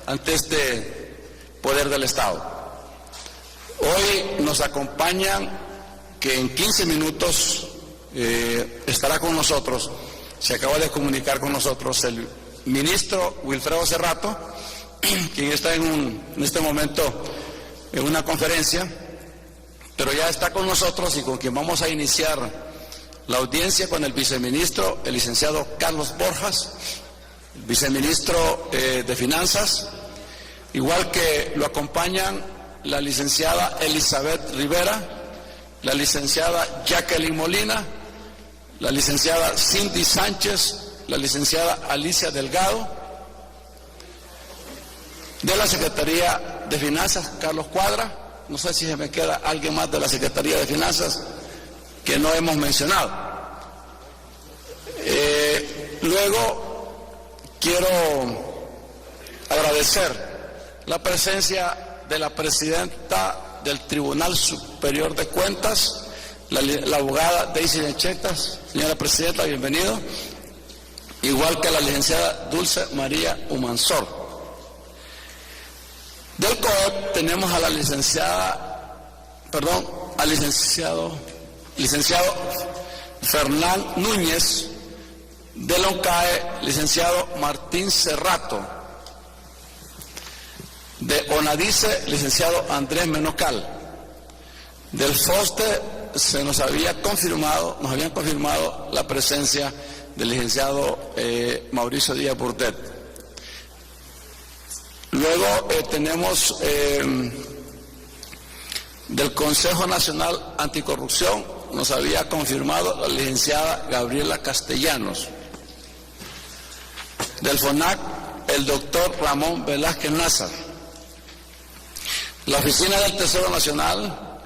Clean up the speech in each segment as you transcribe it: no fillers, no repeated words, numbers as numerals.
ante este poder del Estado. Hoy nos acompañan, que en 15 minutos estará con nosotros, se acaba de comunicar con nosotros el ministro Wilfredo Cerrato, quien está en este momento en una conferencia, pero ya está con nosotros y con quien vamos a iniciar la audiencia con el viceministro, el licenciado Carlos Borjas, el viceministro de Finanzas, igual que lo acompañan la licenciada Elizabeth Rivera, la licenciada Jacqueline Molina, la licenciada Cindy Sánchez, la licenciada Alicia Delgado, de la Secretaría de Finanzas, Carlos Cuadra. No sé si se me queda alguien más de la Secretaría de Finanzas que no hemos mencionado. Luego quiero agradecer la presencia de la presidenta del Tribunal Superior de Cuentas, la abogada Daisy Denchetas. Señora presidenta, bienvenido. Igual que la licenciada Dulce María Humansor. Del COEP tenemos a la licenciado Fernán Núñez. Del ONCAE, licenciado Martín Cerrato. De ONADICE, licenciado Andrés Menocal. Del FOSTE nos habían confirmado la presencia del licenciado Mauricio Díaz Burdet. Luego tenemos del Consejo Nacional Anticorrupción, nos había confirmado la licenciada Gabriela Castellanos. Del FONAC, el doctor Ramón Velázquez Nazar. La Oficina del Tesoro Nacional,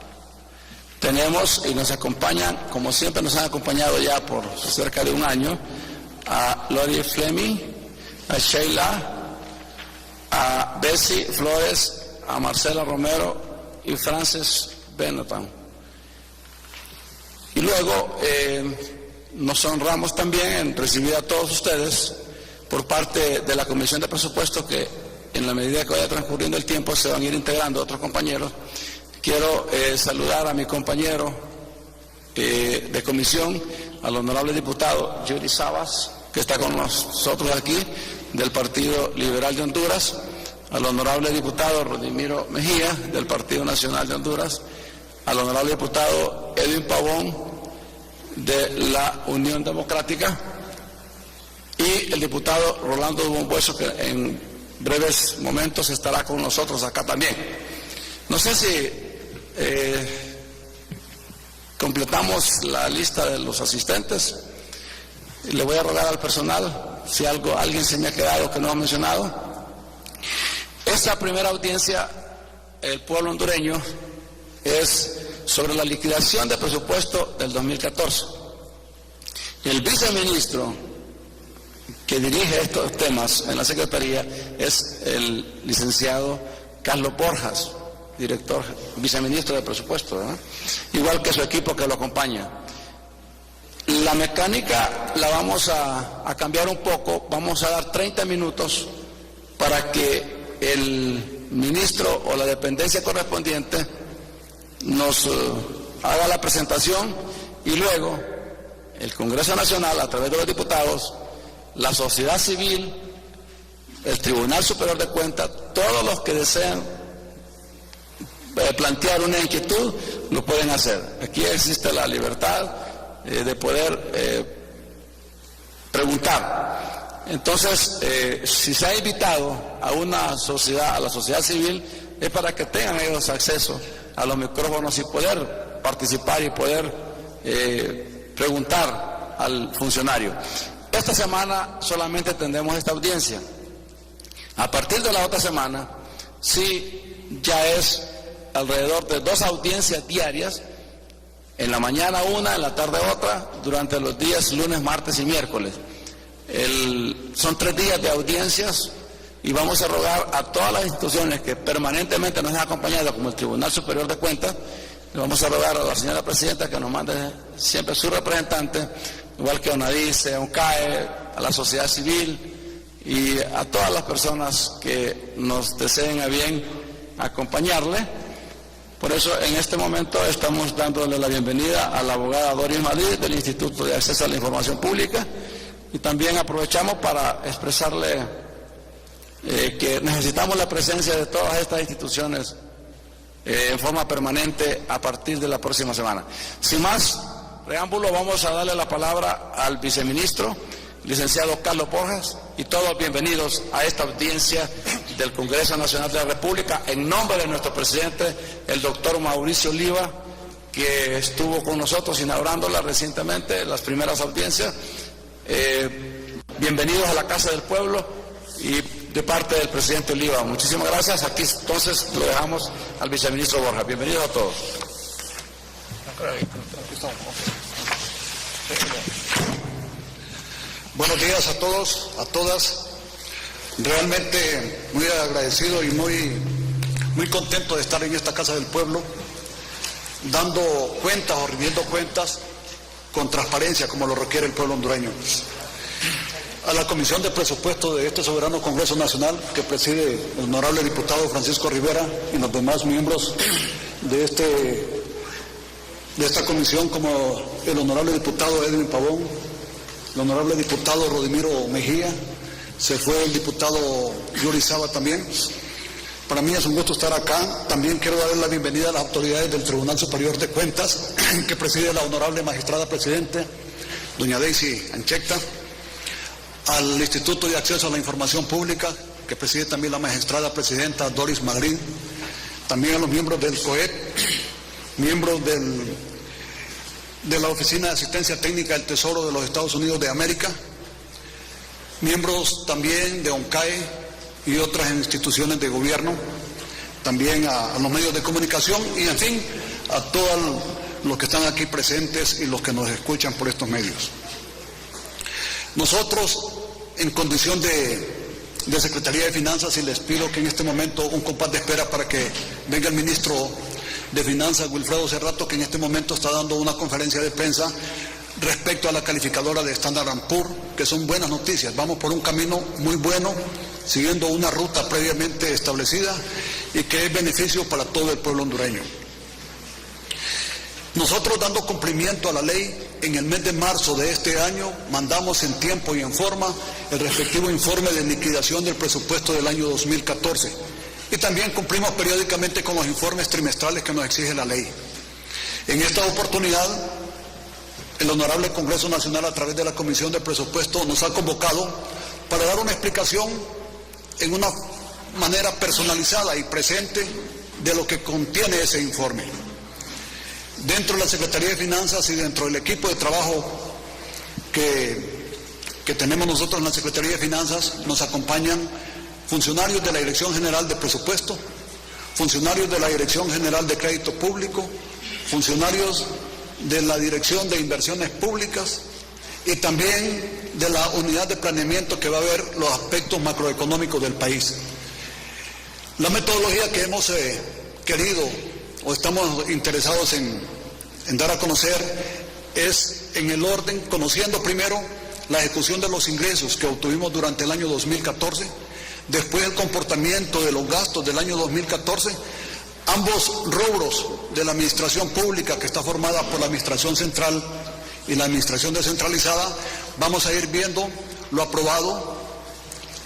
tenemos y nos acompañan, como siempre nos han acompañado ya por cerca de un año, a Lori Fleming, a Sheila, a Bessie Flores, a Marcela Romero y Frances Benetton. Y luego nos honramos también en recibir a todos ustedes por parte de la Comisión de Presupuestos, que en la medida que vaya transcurriendo el tiempo se van a ir integrando otros compañeros. Quiero saludar a mi compañero de comisión, al honorable diputado Yuri Sabas, que está con nosotros aquí, del Partido Liberal de Honduras, al honorable diputado Rodimiro Mejía, del Partido Nacional de Honduras, al honorable diputado Edwin Pavón, de la Unión Democrática, y el diputado Rolando Bombueso, que en breves momentos estará con nosotros acá también. No sé si completamos la lista de los asistentes. Le voy a rogar al personal, si alguien se me ha quedado que no ha mencionado. Esta primera audiencia, el pueblo hondureño, es sobre la liquidación del presupuesto del 2014. El viceministro que dirige estos temas en la Secretaría es el licenciado Carlos Borjas, viceministro de Presupuesto, ¿verdad? Igual que su equipo que lo acompaña. La mecánica la vamos a cambiar un poco, vamos a dar 30 minutos para que el ministro o la dependencia correspondiente nos haga la presentación, y luego el Congreso Nacional, a través de los diputados, la sociedad civil, el Tribunal Superior de Cuentas, todos los que deseen plantear una inquietud, lo pueden hacer. Aquí existe la libertad de poder preguntar. Entonces, si se ha invitado a la sociedad civil, es para que tengan ellos acceso a los micrófonos y poder participar y poder preguntar al funcionario. Esta semana solamente tendremos esta audiencia. A partir de la otra semana, sí, ya es alrededor de 2 audiencias diarias, en la mañana una, en la tarde otra, durante los días lunes, martes y miércoles. Son 3 días de audiencias, y vamos a rogar a todas las instituciones que permanentemente nos han acompañado, como el Tribunal Superior de Cuentas, le vamos a rogar a la señora presidenta que nos mande siempre su representante, igual que a ONADICE, a ONCAE, a la sociedad civil y a todas las personas que nos deseen a bien acompañarle. Por eso en este momento estamos dándole la bienvenida a la abogada Doris Madrid del Instituto de Acceso a la Información Pública, y también aprovechamos para expresarle que necesitamos la presencia de todas estas instituciones en forma permanente a partir de la próxima semana. Sin más preámbulo, vamos a darle la palabra al viceministro, licenciado Carlos Borjas, y todos bienvenidos a esta audiencia del Congreso Nacional de la República, en nombre de nuestro presidente, el doctor Mauricio Oliva, que estuvo con nosotros inaugurándola recientemente, las primeras audiencias. Bienvenidos a la Casa del Pueblo y de parte del presidente Oliva. Muchísimas gracias. Aquí entonces lo dejamos al viceministro Borjas. Bienvenidos a todos. Buenos días a todos, a todas. Realmente muy agradecido y muy contento de estar en esta Casa del Pueblo, dando cuentas o rindiendo cuentas con transparencia, como lo requiere el pueblo hondureño. A la Comisión de Presupuesto de este soberano Congreso Nacional, que preside el honorable diputado Francisco Rivera, y los demás miembros de esta comisión, como el honorable diputado Edwin Pavón, el honorable diputado Rodimiro Mejía, se fue el diputado Yuri Saba también. Para mí es un gusto estar acá. También quiero darle la bienvenida a las autoridades del Tribunal Superior de Cuentas, que preside la honorable magistrada presidente, doña Daisy Anchecta, al Instituto de Acceso a la Información Pública, que preside también la magistrada presidenta Doris Madrid, también a los miembros del COEP, miembros de la Oficina de Asistencia Técnica del Tesoro de los Estados Unidos de América, miembros también de ONCAE y otras instituciones de gobierno, también a los medios de comunicación y, en fin, a todos los que están aquí presentes y los que nos escuchan por estos medios. Nosotros, en condición de Secretaría de Finanzas, y les pido que en este momento un compás de espera para que venga el ministro de Finanzas, Wilfredo Cerrato, que en este momento está dando una conferencia de prensa respecto a la calificadora de Standard & Poor's, que son buenas noticias. Vamos por un camino muy bueno, siguiendo una ruta previamente establecida y que es beneficio para todo el pueblo hondureño. Nosotros, dando cumplimiento a la ley, en el mes de marzo de este año mandamos en tiempo y en forma el respectivo informe de liquidación del presupuesto del año 2014. Y también cumplimos periódicamente con los informes trimestrales que nos exige la ley. En esta oportunidad, el Honorable Congreso Nacional, a través de la Comisión de Presupuesto, nos ha convocado para dar una explicación en una manera personalizada y presente de lo que contiene ese informe. Dentro de la Secretaría de Finanzas y dentro del equipo de trabajo que tenemos nosotros en la Secretaría de Finanzas, nos acompañan funcionarios de la Dirección General de Presupuesto, funcionarios de la Dirección General de Crédito Público, funcionarios de la Dirección de Inversiones Públicas y también de la Unidad de Planeamiento, que va a ver los aspectos macroeconómicos del país. La metodología que hemos querido o estamos interesados en dar a conocer es en el orden, conociendo primero la ejecución de los ingresos que obtuvimos durante el año 2014, después el comportamiento de los gastos del año 2014, ambos rubros de la administración pública, que está formada por la administración central y la administración descentralizada. Vamos a ir viendo lo aprobado,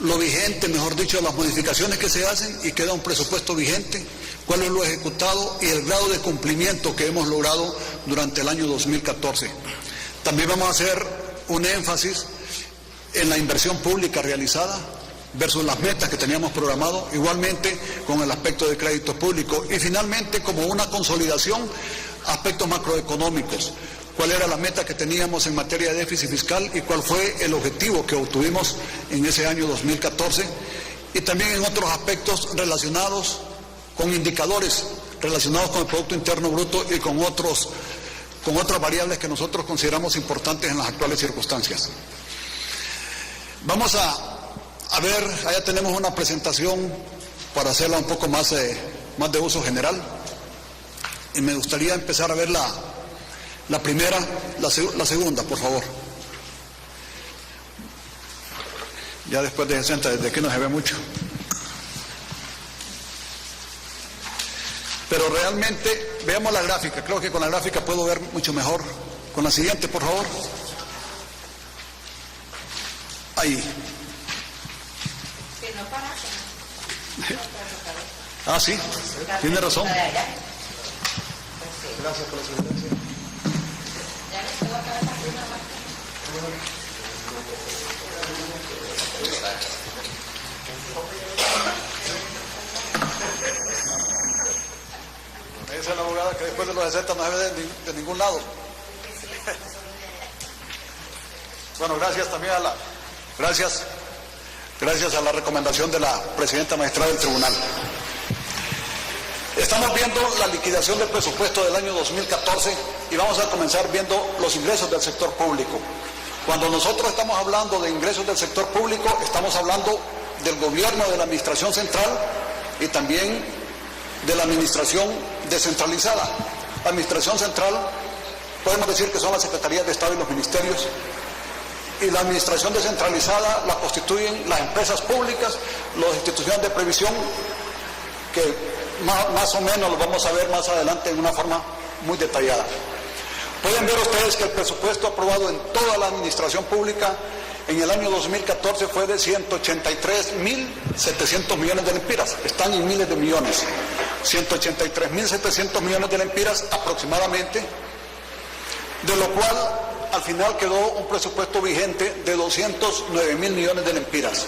lo vigente, mejor dicho, las modificaciones que se hacen, y queda un presupuesto vigente, cuál es lo ejecutado y el grado de cumplimiento que hemos logrado durante el año 2014. También vamos a hacer un énfasis en la inversión pública realizada versus las metas que teníamos programado, igualmente con el aspecto de crédito público, y finalmente, como una consolidación, aspectos macroeconómicos. Cuál era la meta que teníamos en materia de déficit fiscal y cuál fue el objetivo que obtuvimos en ese año 2014, y también en otros aspectos relacionados con indicadores relacionados con el Producto Interno Bruto y con otras variables que nosotros consideramos importantes en las actuales circunstancias. Vamos a ver, allá tenemos una presentación para hacerla un poco más de uso general, y me gustaría empezar a ver la primera, la segunda, por favor. Ya después de 60, desde aquí no se ve mucho. Pero realmente, veamos la gráfica. Creo que con la gráfica puedo ver mucho mejor. Con la siguiente, por favor. Ahí. Ah, sí, tiene razón. Gracias por la sugerencia. Me dice la abogada que después de los 60 no se ve de ningún lado. Bueno, gracias también a la... Gracias a la recomendación de la presidenta magistrada del tribunal. Estamos viendo la liquidación del presupuesto del año 2014 y vamos a comenzar viendo los ingresos del sector público. Cuando nosotros estamos hablando de ingresos del sector público, estamos hablando del gobierno, de la administración central y también de la administración descentralizada. La administración central, podemos decir que son las secretarías de Estado y los ministerios, y la administración descentralizada la constituyen las empresas públicas, las instituciones de previsión, que más o menos lo vamos a ver más adelante en una forma muy detallada. Pueden ver ustedes que el presupuesto aprobado en toda la administración pública en el año 2014 fue de 183.700 millones de lempiras, están en miles de millones, 183.700 millones de lempiras aproximadamente, de lo cual al final quedó un presupuesto vigente de 209.000 millones de lempiras.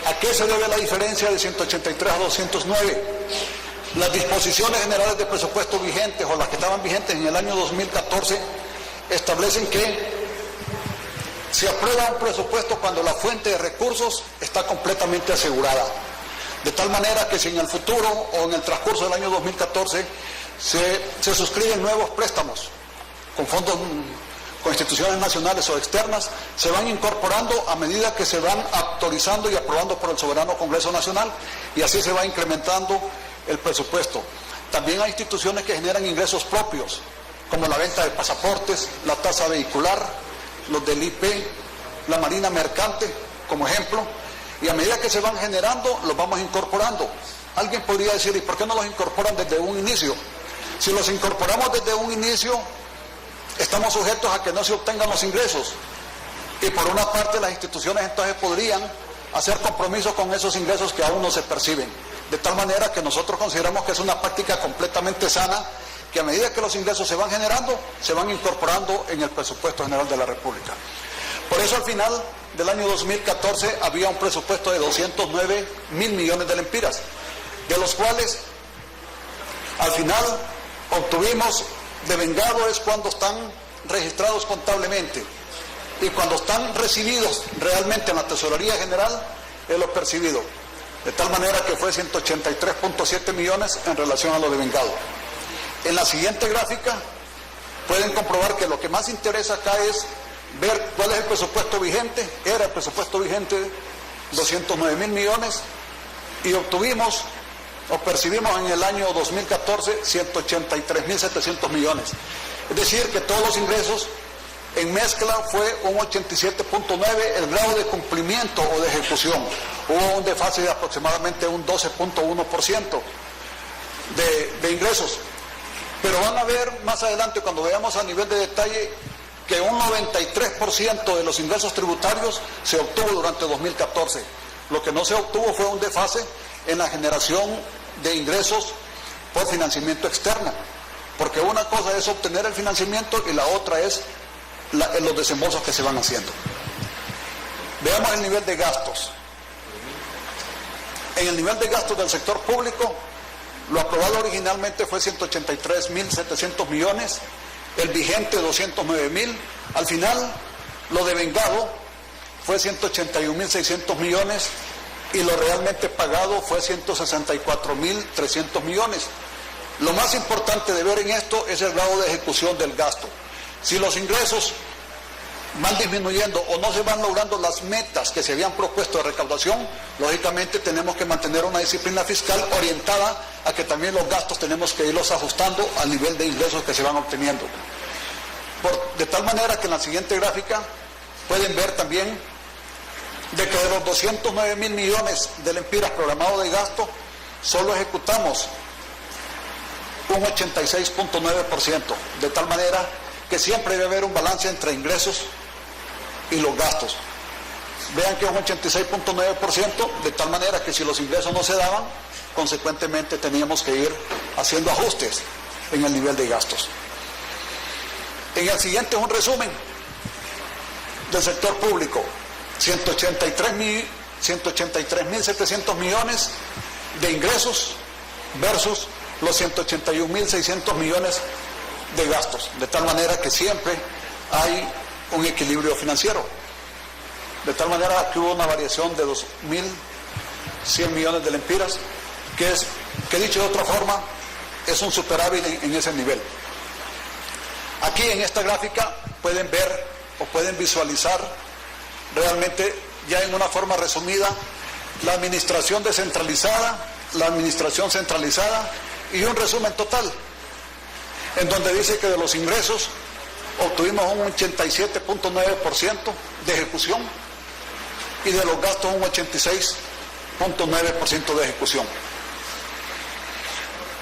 ¿A qué se debe la diferencia de 183 a 209? Las disposiciones generales de presupuesto vigentes o las que estaban vigentes en el año 2014 establecen que se aprueba un presupuesto cuando la fuente de recursos está completamente asegurada. De tal manera que si en el futuro o en el transcurso del año 2014 se suscriben nuevos préstamos con fondos, con instituciones nacionales o externas, se van incorporando a medida que se van autorizando y aprobando por el soberano Congreso Nacional, y así se va incrementando el presupuesto. También hay instituciones que generan ingresos propios, como la venta de pasaportes, la tasa vehicular, los del IP, la marina mercante, como ejemplo, y a medida que se van generando, los vamos incorporando. Alguien podría decir, ¿y por qué no los incorporan desde un inicio? Si los incorporamos desde un inicio, estamos sujetos a que no se obtengan los ingresos, y por una parte las instituciones entonces podrían hacer compromisos con esos ingresos que aún no se perciben, de tal manera que nosotros consideramos que es una práctica completamente sana, que a medida que los ingresos se van generando, se van incorporando en el presupuesto general de la República. Por eso al final del año 2014 había un presupuesto de 209.000 millones de lempiras, de los cuales al final obtuvimos devengado es cuando están registrados contablemente, y cuando están recibidos realmente en la Tesorería General es lo percibido, de tal manera que fue 183.7 millones en relación a lo devengado. En la siguiente gráfica pueden comprobar que lo que más interesa acá es ver cuál es el presupuesto vigente. Era el presupuesto vigente 209.000 millones y obtuvimos o percibimos en el año 2014 183.700 millones. Es decir, que todos los ingresos en mezcla fue un 87.9 el grado de cumplimiento o de ejecución. Hubo un desfase de aproximadamente un 12.1% de ingresos. Pero van a ver más adelante, cuando veamos a nivel de detalle, que un 93% de los ingresos tributarios se obtuvo durante 2014. Lo que no se obtuvo fue un desfase en la generación de ingresos por financiamiento externo, porque una cosa es obtener el financiamiento y la otra es los desembolsos que se van haciendo. Veamos el nivel de gastos. En el nivel de gastos del sector público, lo aprobado originalmente fue 183.700 millones, el vigente 209.000, al final lo devengado fue 181.600 millones y lo realmente pagado fue 164.300 millones. Lo más importante de ver en esto es el grado de ejecución del gasto. Si los ingresos van disminuyendo o no se van logrando las metas que se habían propuesto de recaudación, lógicamente tenemos que mantener una disciplina fiscal orientada a que también los gastos tenemos que irlos ajustando al nivel de ingresos que se van obteniendo. De tal manera que en la siguiente gráfica pueden ver también de que de los 209.000 millones de lempiras programados de gasto, solo ejecutamos un 86.9%, de tal manera que siempre debe haber un balance entre ingresos y los gastos. Vean que un 86.9%, de tal manera que si los ingresos no se daban, consecuentemente teníamos que ir haciendo ajustes en el nivel de gastos. En el siguiente es un resumen del sector público. 183.700 millones de ingresos versus los 181.600 millones de gastos, de tal manera que siempre hay un equilibrio financiero, de tal manera que hubo una variación de 2.100 millones de lempiras, que dicho de otra forma, es un superávit en ese nivel. Aquí en esta gráfica pueden ver o pueden visualizar realmente ya en una forma resumida la administración descentralizada, la administración centralizada y un resumen total, en donde dice que de los ingresos obtuvimos un 87.9% de ejecución y de los gastos un 86.9% de ejecución.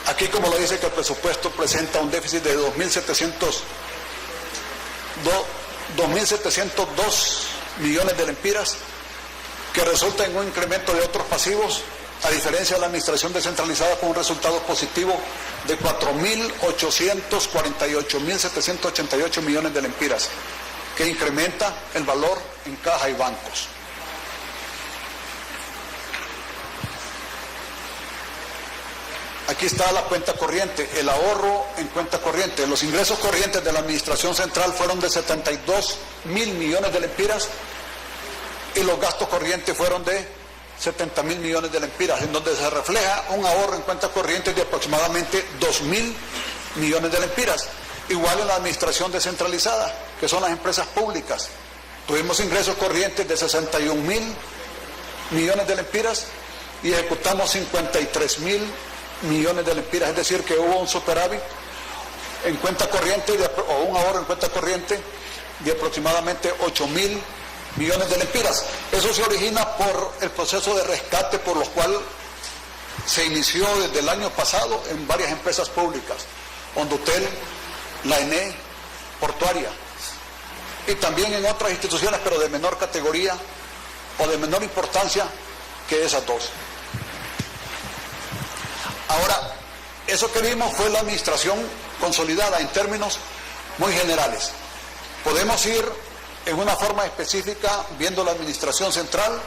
Aquí, como lo dice, que el presupuesto presenta un déficit de 2.702 millones de lempiras, que resulta en un incremento de otros pasivos, a diferencia de la administración descentralizada, con un resultado positivo de 4.848.788 millones de lempiras, que incrementa el valor en caja y bancos. Aquí está la cuenta corriente, el ahorro en cuenta corriente. Los ingresos corrientes de la administración central fueron de 72.000 millones de lempiras y los gastos corrientes fueron de 70.000 millones de lempiras, en donde se refleja un ahorro en cuenta corriente de aproximadamente 2.000 millones de lempiras. Igual en la administración descentralizada, que son las empresas públicas. Tuvimos ingresos corrientes de 61.000 millones de lempiras y ejecutamos 53.000 millones de lempiras, es decir, que hubo un superávit en cuenta corriente o un ahorro en cuenta corriente de aproximadamente 8.000 millones de lempiras. Eso se origina por el proceso de rescate por lo cual se inició desde el año pasado en varias empresas públicas, Hondutel, la ENE, Portuaria, y también en otras instituciones, pero de menor categoría o de menor importancia que esas dos. Ahora, eso que vimos fue la administración consolidada en términos muy generales. Podemos ir en una forma específica viendo la administración central,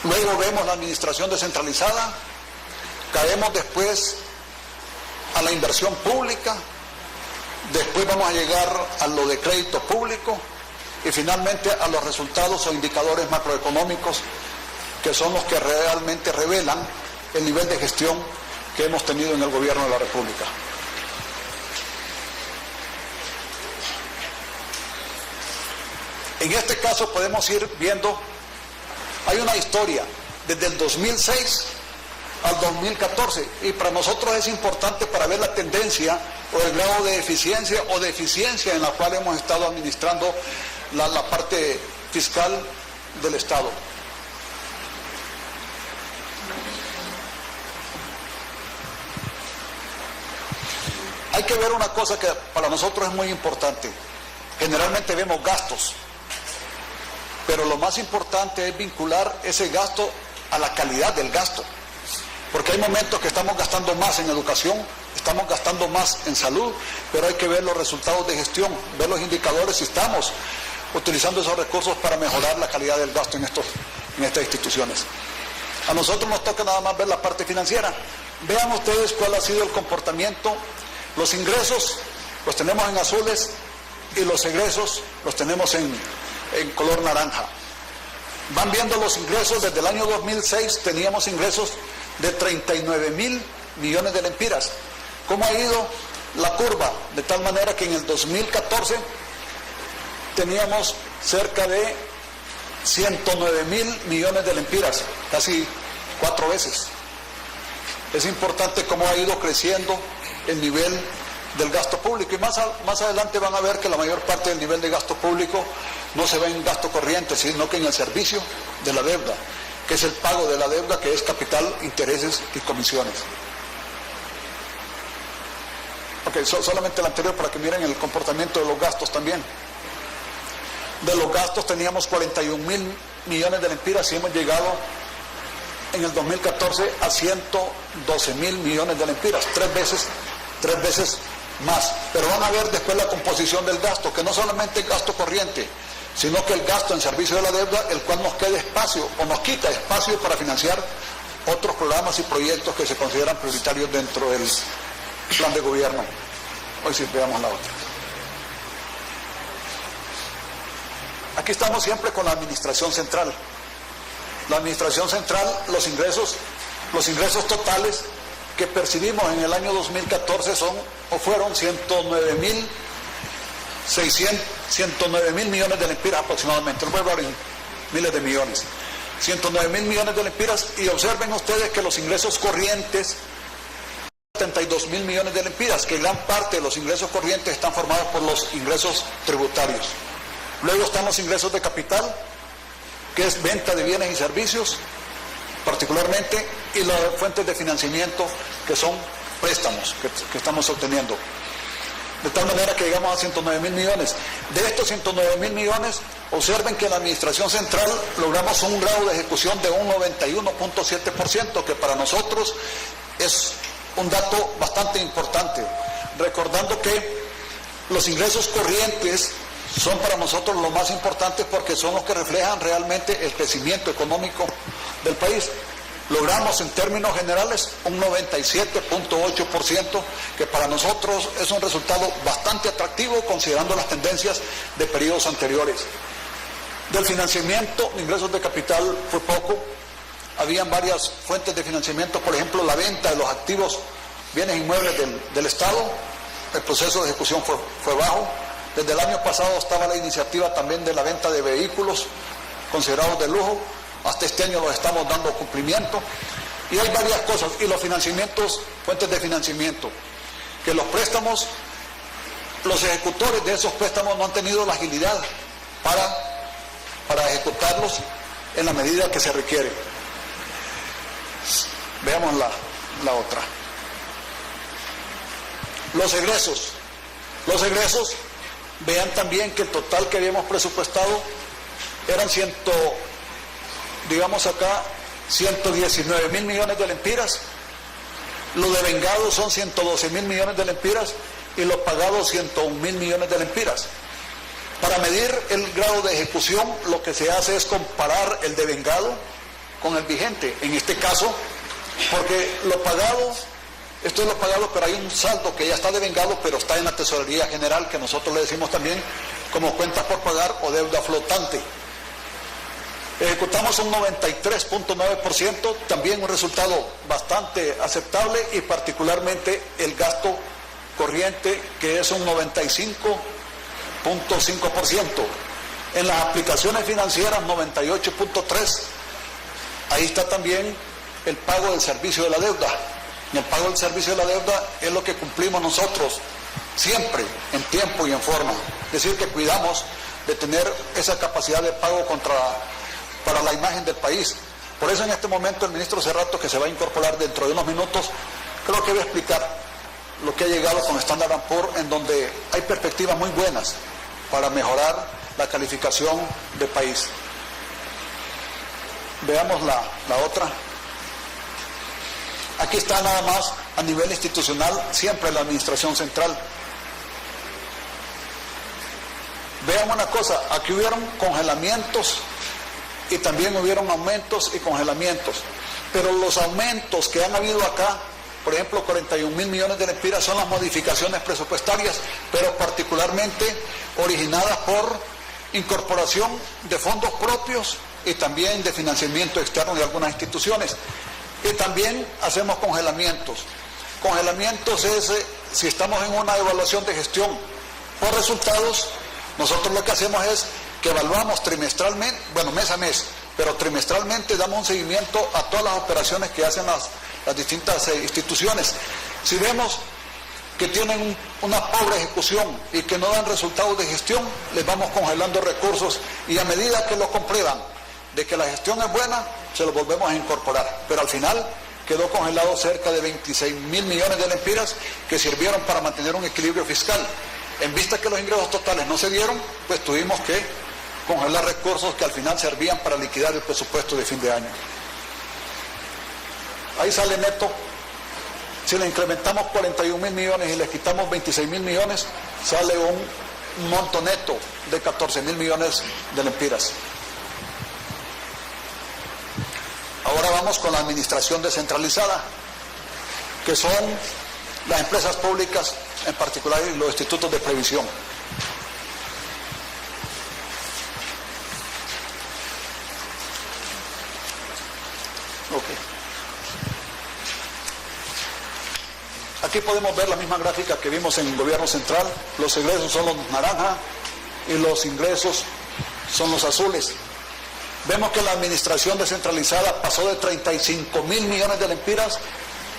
luego vemos la administración descentralizada, caemos después a la inversión pública, después vamos a llegar a lo de crédito público y finalmente a los resultados o indicadores macroeconómicos, que son los que realmente revelan el nivel de gestión que hemos tenido en el gobierno de la República. En este caso podemos ir viendo, hay una historia desde el 2006 al 2014 y para nosotros es importante para ver la tendencia o el grado de eficiencia o de eficiencia en la cual hemos estado administrando la parte fiscal del Estado. Hay que ver una cosa que para nosotros es muy importante. Generalmente vemos gastos, pero lo más importante es vincular ese gasto a la calidad del gasto. Porque hay momentos que estamos gastando más en educación, estamos gastando más en salud, pero hay que ver los resultados de gestión, ver los indicadores si estamos utilizando esos recursos para mejorar la calidad del gasto en estas instituciones. A nosotros nos toca nada más ver la parte financiera. Vean ustedes cuál ha sido el comportamiento. Los ingresos los tenemos en azules y los egresos los tenemos en color naranja. Van viendo los ingresos, desde el año 2006 teníamos ingresos de 39.000 millones de lempiras. ¿Cómo ha ido la curva? De tal manera que en el 2014 teníamos cerca de 109.000 millones de lempiras, casi 4 veces. Es importante cómo ha ido creciendo el nivel del gasto público, y más adelante van a ver que la mayor parte del nivel de gasto público no se ve en gasto corriente, sino que en el servicio de la deuda, que es el pago de la deuda, que es capital, intereses y comisiones. Ok, solamente el anterior para que miren el comportamiento de los gastos también. De los gastos teníamos 41.000 millones de lempiras y hemos llegado en el 2014 a 112.000 millones de lempiras, tres veces más. Pero van a ver después la composición del gasto, que no solamente el gasto corriente, sino que el gasto en servicio de la deuda, el cual nos queda espacio o nos quita espacio para financiar otros programas y proyectos que se consideran prioritarios dentro del plan de gobierno. Hoy sí, veamos la otra. Aquí estamos siempre con la administración central. La administración central, los ingresos totales que percibimos en el año 2014 fueron 109.000 millones de lempiras aproximadamente, no voy a hablar en miles de millones, 109.000 millones de lempiras, y observen ustedes que los ingresos corrientes, 72.000 millones de lempiras, que gran parte de los ingresos corrientes están formados por los ingresos tributarios. Luego están los ingresos de capital, que es venta de bienes y servicios, particularmente, y las fuentes de financiamiento, que son préstamos que estamos obteniendo. De tal manera que llegamos a 109.000 millones. De estos 109.000 millones, observen que en la administración central logramos un grado de ejecución de un 91.7%, que para nosotros es un dato bastante importante. Recordando que los ingresos corrientes son para nosotros los más importantes porque son los que reflejan realmente el crecimiento económico del país. Logramos en términos generales un 97.8%, que para nosotros es un resultado bastante atractivo considerando las tendencias de periodos anteriores. Del financiamiento, ingresos de capital fue poco. Habían varias fuentes de financiamiento, por ejemplo la venta de los activos, bienes inmuebles del Estado. El proceso de ejecución fue bajo. Desde el año pasado estaba la iniciativa también de la venta de vehículos considerados de lujo. Hasta este año los estamos dando cumplimiento. Y hay varias cosas. Y los financiamientos, fuentes de financiamiento, que los préstamos, los ejecutores de esos préstamos no han tenido la agilidad para ejecutarlos en la medida que se requiere. Veamos la otra. Los egresos. Los egresos, vean también que el total que habíamos presupuestado eran 119.000 millones de lempiras. Lo de vengados son 112.000 millones de lempiras y los pagados 101.000 millones de lempiras. Para medir el grado de ejecución, lo que se hace es comparar el devengado con el vigente. En este caso, porque lo pagado, esto es lo pagado, pero hay un saldo que ya está devengado, pero está en la Tesorería General, que nosotros le decimos también como cuentas por pagar o deuda flotante. Ejecutamos un 93.9%, también un resultado bastante aceptable, y particularmente el gasto corriente, que es un 95.5%. En las aplicaciones financieras, 98.3%. Ahí está también el pago del servicio de la deuda. Y el pago del servicio de la deuda es lo que cumplimos nosotros siempre, en tiempo y en forma. Es decir, que cuidamos de tener esa capacidad de pago para la imagen del país. Por eso en este momento el ministro Cerrato, que se va a incorporar dentro de unos minutos, creo que va a explicar lo que ha llegado con Standard & Poor's, en donde hay perspectivas muy buenas para mejorar la calificación del país. Veamos la otra. Aquí está nada más a nivel institucional, siempre la administración central. Vean una cosa, aquí hubieron congelamientos y también hubieron aumentos y congelamientos, pero los aumentos que han habido acá, por ejemplo 41.000 millones de lempiras, son las modificaciones presupuestarias, pero particularmente originadas por incorporación de fondos propios y también de financiamiento externo de algunas instituciones. Y también hacemos congelamientos. Congelamientos es si estamos en una evaluación de gestión por resultados, nosotros lo que hacemos es que evaluamos trimestralmente, bueno, mes a mes, pero trimestralmente damos un seguimiento a todas las operaciones que hacen las distintas instituciones. Si vemos que tienen una pobre ejecución y que no dan resultados de gestión, les vamos congelando recursos y a medida que lo comprueban de que la gestión es buena, se los volvemos a incorporar. Pero al final quedó congelado cerca de 26.000 millones de lempiras que sirvieron para mantener un equilibrio fiscal. En vista que los ingresos totales no se dieron, pues tuvimos que congelar recursos que al final servían para liquidar el presupuesto de fin de año. Ahí sale neto. Si le incrementamos 41.000 millones y le quitamos 26.000 millones, sale un monto neto de 14.000 millones de lempiras. Ahora vamos con la administración descentralizada, que son las empresas públicas, en particular los institutos de previsión. Aquí podemos ver la misma gráfica que vimos en el gobierno central. Los egresos son los naranja y los ingresos son los azules. Vemos que la administración descentralizada pasó de 35.000 millones de lempiras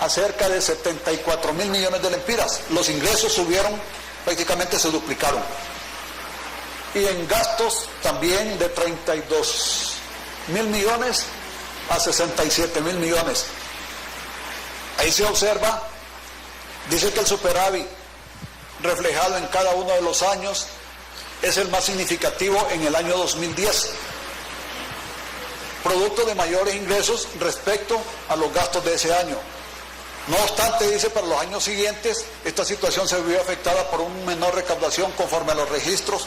a cerca de 74.000 millones de lempiras. Los ingresos subieron, prácticamente se duplicaron. Y en gastos también de 32.000 millones a 67.000 millones. Ahí se observa, dice que el superávit reflejado en cada uno de los años es el más significativo en el año 2010, producto de mayores ingresos respecto a los gastos de ese año. No obstante, dice, para los años siguientes esta situación se vio afectada por una menor recaudación conforme a los registros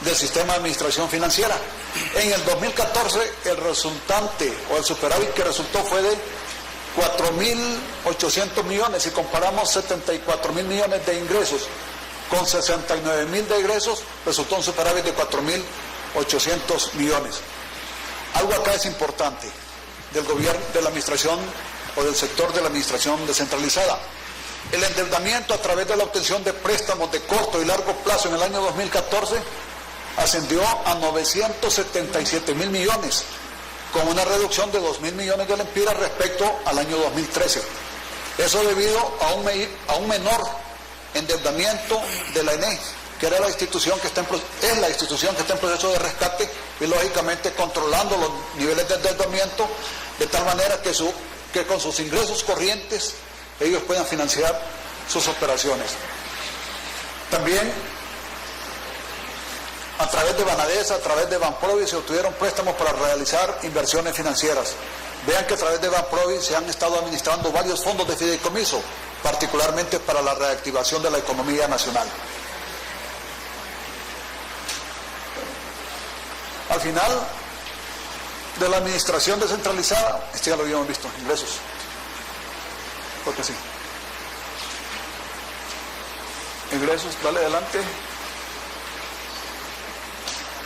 del sistema de administración financiera. En el 2014 el resultante o el superávit que resultó fue de 4.800 millones. Si comparamos 74.000 millones de ingresos con 69.000 de egresos, resultó un superávit de 4.800 millones. Algo acá es importante del gobierno, de la administración o del sector de la administración descentralizada. El endeudamiento a través de la obtención de préstamos de corto y largo plazo en el año 2014 ascendió a 977.000 millones, con una reducción de 2.000 millones de lempiras respecto al año 2013. Eso debido a un menor endeudamiento de la ENE, que era la institución que es la institución que está en proceso de rescate y lógicamente controlando los niveles de endeudamiento de tal manera que con sus ingresos corrientes ellos puedan financiar sus operaciones. También a través de Banadesa, a través de Banprovi se obtuvieron préstamos para realizar inversiones financieras. Vean que a través de Banprovi se han estado administrando varios fondos de fideicomiso, particularmente para la reactivación de la economía nacional. Al final de la administración descentralizada, este ya lo habíamos visto, ingresos, porque sí. Ingresos, dale adelante.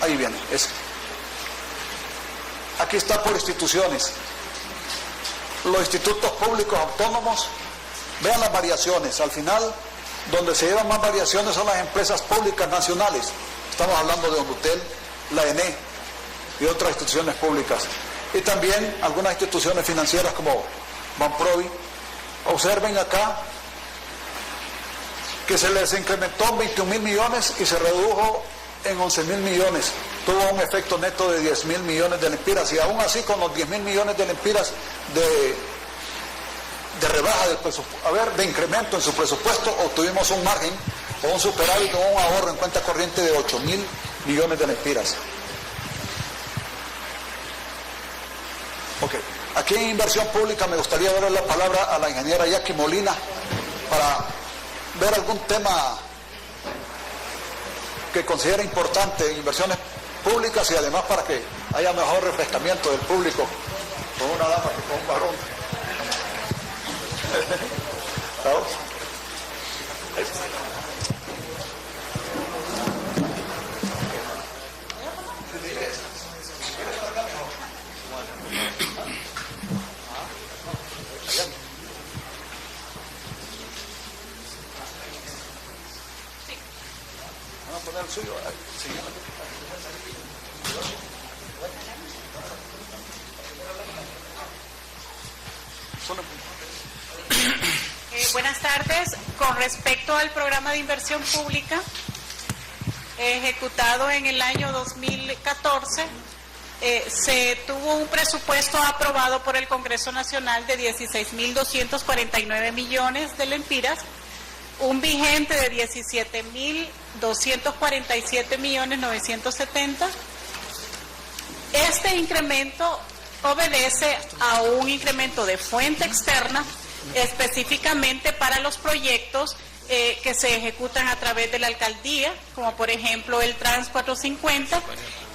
Ahí viene, ese. Aquí está por instituciones. Los institutos públicos autónomos, vean las variaciones. Al final, donde se llevan más variaciones son las empresas públicas nacionales. Estamos hablando de Ondutel, la ENE y otras instituciones públicas. Y también algunas instituciones financieras como Banprovi. Observen acá que se les incrementó 21.000 millones y se redujo en 11.000 millones. Tuvo un efecto neto de 10.000 millones de lempiras, y aún así con los 10.000 millones de lempiras de rebaja del presupuesto, de incremento en su presupuesto, obtuvimos un margen o un superávit o un ahorro en cuenta corriente de 8.000 millones de lempiras. Ok, aquí en inversión pública me gustaría darle la palabra a la ingeniera Jackie Molina para ver algún tema que considera importante en inversiones públicas y además para que haya mejor refrescamiento del público con una dama que con un varón. ¿Vamos? Vamos a poner el suyo. Buenas tardes. Con respecto al programa de inversión pública ejecutado en el año 2014, se tuvo un presupuesto aprobado por el Congreso Nacional de 16.249 millones de lempiras, un vigente de 17.247 millones 970. Este incremento obedece a un incremento de fuente externa específicamente para los proyectos que se ejecutan a través de la alcaldía, como por ejemplo el Trans 450,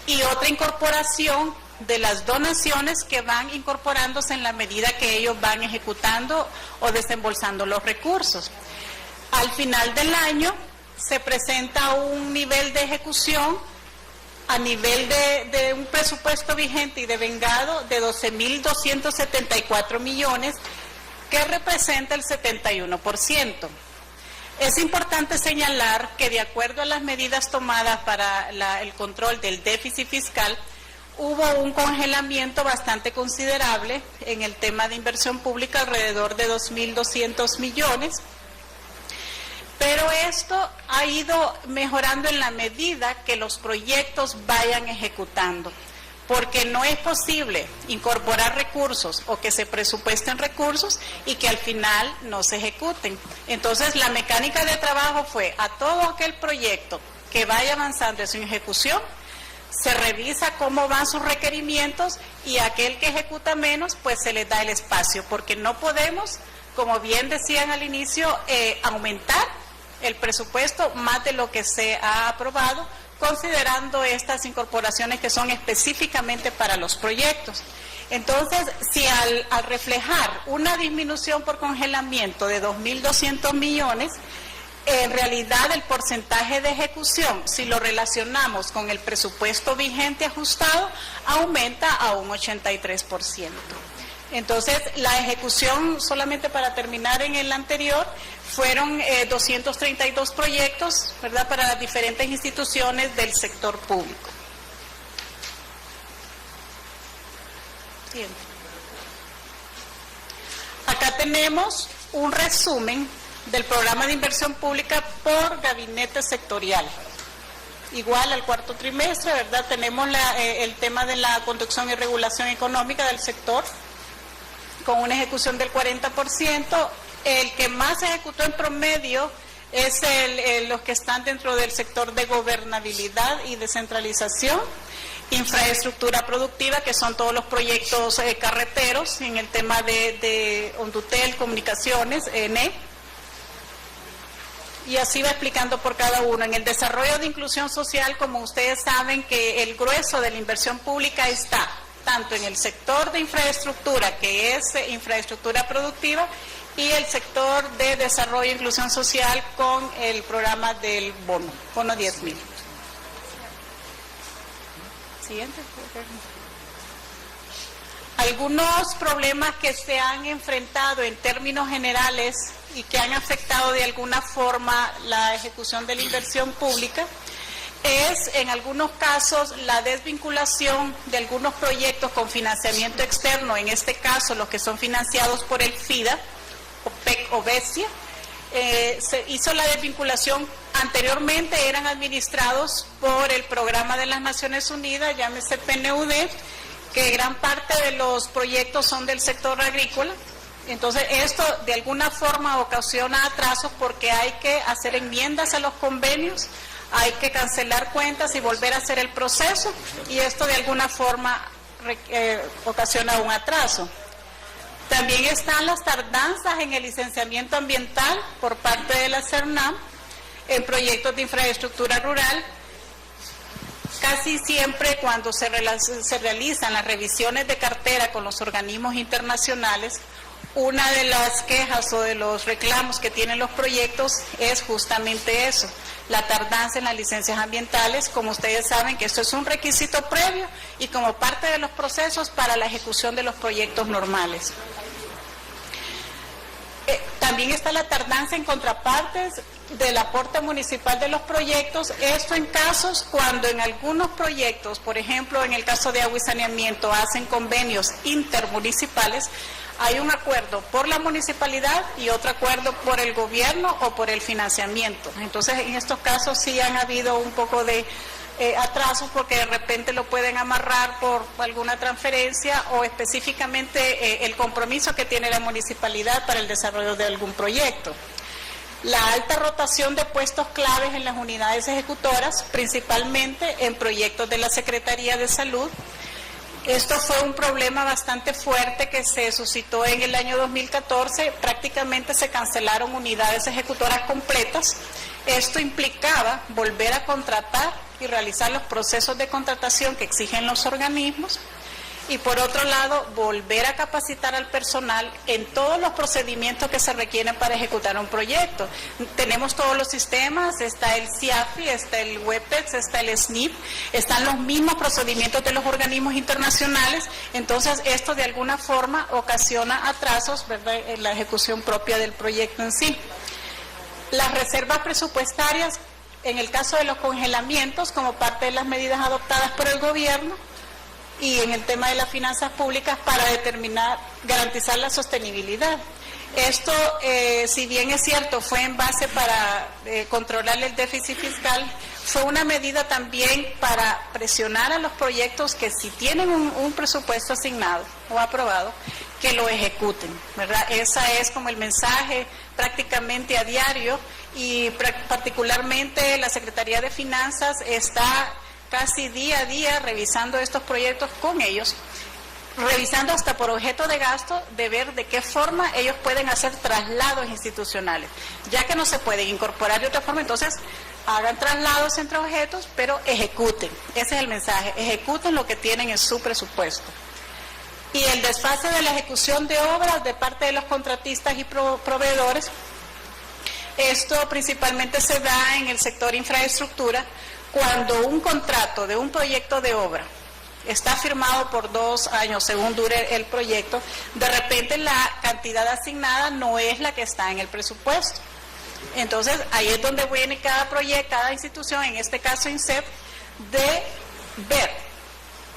y otra incorporación de las donaciones que van incorporándose en la medida que ellos van ejecutando o desembolsando los recursos. Al final del año se presenta un nivel de ejecución a nivel de un presupuesto vigente y devengado de 12.274 millones, que representa el 71%. Es importante señalar que de acuerdo a las medidas tomadas para el control del déficit fiscal, hubo un congelamiento bastante considerable en el tema de inversión pública, alrededor de 2.200 millones, pero esto ha ido mejorando en la medida que los proyectos vayan ejecutando, porque no es posible incorporar recursos o que se presupuesten recursos y que al final no se ejecuten. Entonces, la mecánica de trabajo fue a todo aquel proyecto que vaya avanzando en su ejecución, se revisa cómo van sus requerimientos, y a aquel que ejecuta menos, pues se le da el espacio, porque no podemos, como bien decían al inicio, aumentar el presupuesto más de lo que se ha aprobado, considerando estas incorporaciones que son específicamente para los proyectos. Entonces, si al reflejar una disminución por congelamiento de 2.200 millones, en realidad el porcentaje de ejecución, si lo relacionamos con el presupuesto vigente ajustado, aumenta a un 83%. Entonces, la ejecución, solamente para terminar en el anterior, fueron 232 proyectos, ¿verdad?, para las diferentes instituciones del sector público. Siguiente. Acá tenemos un resumen del programa de inversión pública por gabinete sectorial. Igual al cuarto trimestre, ¿verdad?, tenemos el tema de la conducción y regulación económica del sector, con una ejecución del 40%. El que más se ejecutó en promedio es los que están dentro del sector de gobernabilidad y descentralización, infraestructura productiva, que son todos los proyectos carreteros, en el tema de Ondutel, Comunicaciones, ENE, y así va explicando por cada uno. En el desarrollo de inclusión social, como ustedes saben, que el grueso de la inversión pública está tanto en el sector de infraestructura, que es infraestructura productiva, y el sector de desarrollo e inclusión social con el programa del bono 10.000. Siguiente. Algunos problemas que se han enfrentado en términos generales y que han afectado de alguna forma la ejecución de la inversión pública es, en algunos casos, la desvinculación de algunos proyectos con financiamiento externo, en este caso los que son financiados por el FIDA, OPEC o BESIA. Se hizo la desvinculación. Anteriormente eran administrados por el Programa de las Naciones Unidas, llámese PNUD, que gran parte de los proyectos son del sector agrícola. Entonces, esto de alguna forma ocasiona atrasos porque hay que hacer enmiendas a los convenios, hay que cancelar cuentas y volver a hacer el proceso, y esto de alguna forma ocasiona un atraso. También están las tardanzas en el licenciamiento ambiental por parte de la CERNAM en proyectos de infraestructura rural. Casi siempre cuando se realizan las revisiones de cartera con los organismos internacionales, una de las quejas o de los reclamos que tienen los proyectos es justamente eso, la tardanza en las licencias ambientales. Como ustedes saben, que esto es un requisito previo y como parte de los procesos para la ejecución de los proyectos normales. También está la tardanza en contrapartes del aporte municipal de los proyectos, esto en casos cuando en algunos proyectos, por ejemplo en el caso de agua y saneamiento, hacen convenios intermunicipales, hay un acuerdo por la municipalidad y otro acuerdo por el gobierno o por el financiamiento. Entonces en estos casos sí han habido un poco de atrasos porque de repente lo pueden amarrar por alguna transferencia o específicamente el compromiso que tiene la municipalidad para el desarrollo de algún proyecto. La alta rotación de puestos claves en las unidades ejecutoras, principalmente en proyectos de la Secretaría de Salud. Esto fue un problema bastante fuerte que se suscitó en el año 2014, prácticamente se cancelaron unidades ejecutoras completas. Esto implicaba volver a contratar y realizar los procesos de contratación que exigen los organismos y por otro lado volver a capacitar al personal en todos los procedimientos que se requieren para ejecutar un proyecto. Tenemos todos los sistemas, está el CIAFI, está el WebEx, está el SNIP, están los mismos procedimientos de los organismos internacionales, entonces esto de alguna forma ocasiona atrasos, ¿verdad?, en la ejecución propia del proyecto en sí. Las reservas presupuestarias, en el caso de los congelamientos, como parte de las medidas adoptadas por el gobierno, y en el tema de las finanzas públicas para garantizar la sostenibilidad. Esto, si bien es cierto, fue en base para controlar el déficit fiscal, fue una medida también para presionar a los proyectos que si tienen un presupuesto asignado o aprobado, que lo ejecuten, ¿verdad? Ese es como el mensaje prácticamente a diario y particularmente la Secretaría de Finanzas está casi día a día revisando estos proyectos con ellos, revisando hasta por objeto de gasto, de ver de qué forma ellos pueden hacer traslados institucionales. Ya que no se pueden incorporar de otra forma, entonces hagan traslados entre objetos, pero ejecuten. Ese es el mensaje, ejecuten lo que tienen en su presupuesto. Y el desfase de la ejecución de obras de parte de los contratistas y proveedores, esto principalmente se da en el sector infraestructura, cuando un contrato de un proyecto de obra está firmado por 2 años, según dure el proyecto, de repente la cantidad asignada no es la que está en el presupuesto. Entonces, ahí es donde viene cada proyecto, cada institución, en este caso INSEP, de ver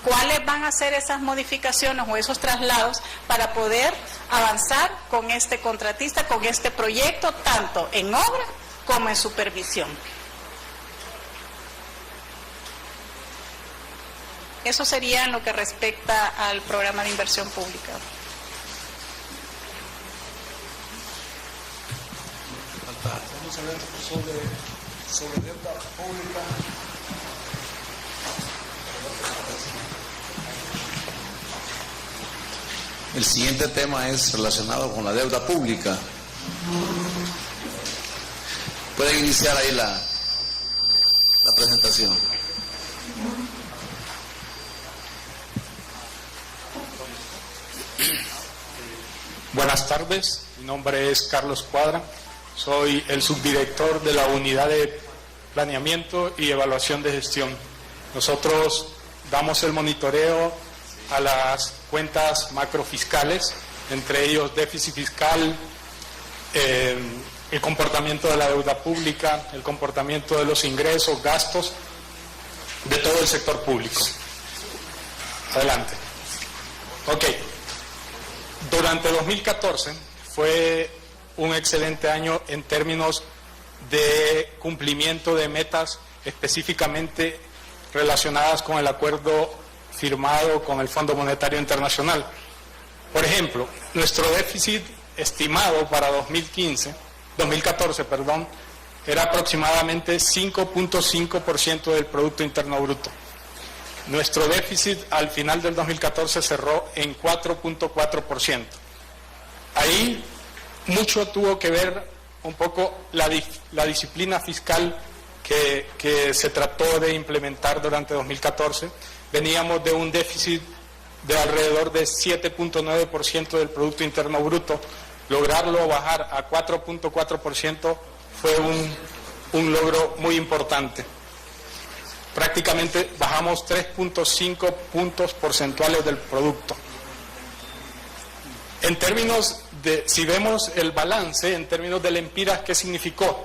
cuáles van a ser esas modificaciones o esos traslados para poder avanzar con este contratista, con este proyecto, tanto en obra como en supervisión. Eso sería en lo que respecta al programa de inversión pública. Vamos a ver sobre deuda pública. El siguiente tema es relacionado con la deuda pública. Pueden iniciar ahí la presentación. Buenas tardes, mi nombre es Carlos Cuadra, soy el subdirector de la Unidad de Planeamiento y Evaluación de Gestión. Nosotros damos el monitoreo a las cuentas macrofiscales, entre ellos déficit fiscal, el comportamiento de la deuda pública, el comportamiento de los ingresos, gastos de todo el sector público. Adelante. Ok. Durante 2014 fue un excelente año en términos de cumplimiento de metas específicamente relacionadas con el acuerdo firmado con el Fondo Monetario Internacional. Por ejemplo, nuestro déficit estimado para 2014, era aproximadamente 5.5% del Producto Interno Bruto. Nuestro déficit al final del 2014 cerró en 4.4%. Ahí mucho tuvo que ver un poco la disciplina fiscal que se trató de implementar durante 2014. Veníamos de un déficit de alrededor de 7.9% del Producto Interno Bruto. Lograrlo bajar a 4.4% fue un logro muy importante. Prácticamente bajamos 3.5 puntos porcentuales del producto. En términos de, si vemos el balance, en términos del Empiras, ¿qué significó?